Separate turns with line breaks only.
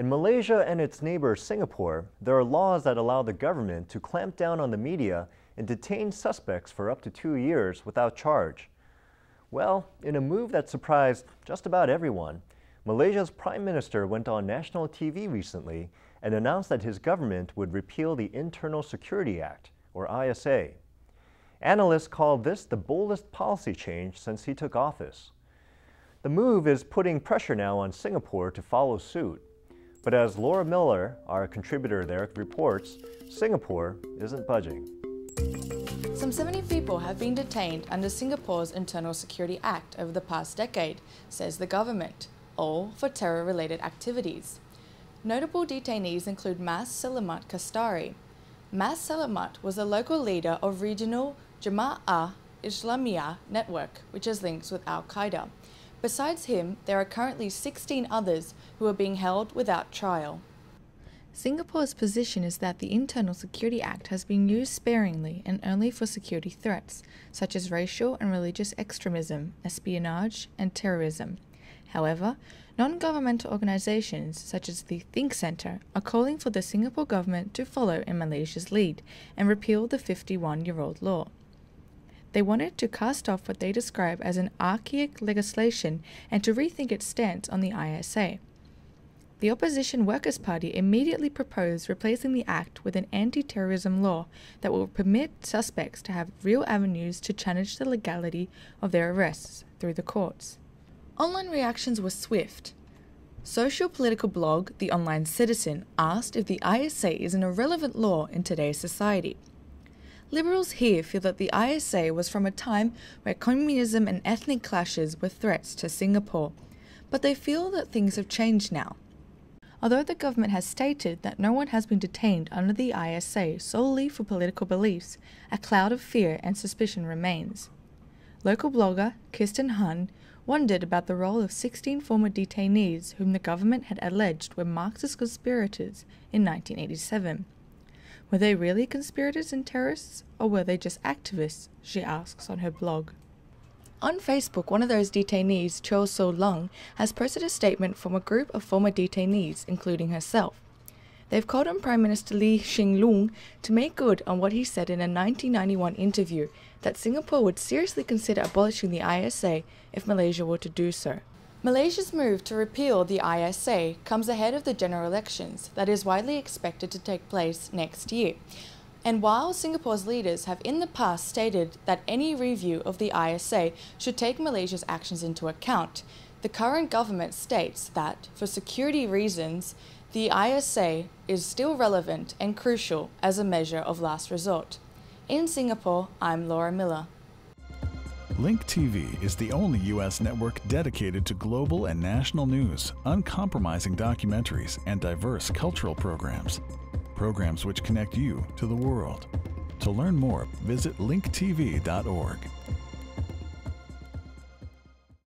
In Malaysia and its neighbor Singapore, there are laws that allow the government to clamp down on the media and detain suspects for up to 2 years without charge. Well, in a move that surprised just about everyone, Malaysia's Prime Minister went on national TV recently and announced that his government would repeal the Internal Security Act, or ISA. Analysts call this the boldest policy change since he took office. The move is putting pressure now on Singapore to follow suit. But as Laura Miller, our contributor there, reports, Singapore isn't budging.
Some 70 people have been detained under Singapore's Internal Security Act over the past decade, says the government, all for terror-related activities. Notable detainees include Mas Selamat Kastari. Mas Selamat was a local leader of regional Jama'ah Islamiyah network, which has links with Al-Qaeda. Besides him, there are currently 16 others who are being held without trial. Singapore's position is that the Internal Security Act has been used sparingly and only for security threats, such as racial and religious extremism, espionage, and terrorism. However, non-governmental organizations such as the Think Centre are calling for the Singapore government to follow in Malaysia's lead and repeal the 51-year-old law. They wanted to cast off what they describe as an archaic legislation and to rethink its stance on the ISA. The opposition Workers' Party immediately proposed replacing the act with an anti-terrorism law that will permit suspects to have real avenues to challenge the legality of their arrests through the courts. Online reactions were swift. Social-political blog The Online Citizen asked if the ISA is an irrelevant law in today's society. Liberals here feel that the ISA was from a time where communism and ethnic clashes were threats to Singapore, but they feel that things have changed now. Although the government has stated that no one has been detained under the ISA solely for political beliefs, a cloud of fear and suspicion remains. Local blogger Kirsten Hun wondered about the role of 16 former detainees whom the government had alleged were Marxist conspirators in 1987. Were they really conspirators and terrorists, or were they just activists, she asks on her blog. On Facebook, one of those detainees, Cho So Lung, has posted a statement from a group of former detainees, including herself. They've called on Prime Minister Lee Hsien Loong to make good on what he said in a 1991 interview, that Singapore would seriously consider abolishing the ISA if Malaysia were to do so. Malaysia's move to repeal the ISA comes ahead of the general elections that is widely expected to take place next year. And while Singapore's leaders have in the past stated that any review of the ISA should take Malaysia's actions into account, the current government states that, for security reasons, the ISA is still relevant and crucial as a measure of last resort. In Singapore, I'm Laura Miller.
Link TV is the only U.S. network dedicated to global and national news, uncompromising documentaries, and diverse cultural programs. Programs which connect you to the world. To learn more, visit linktv.org.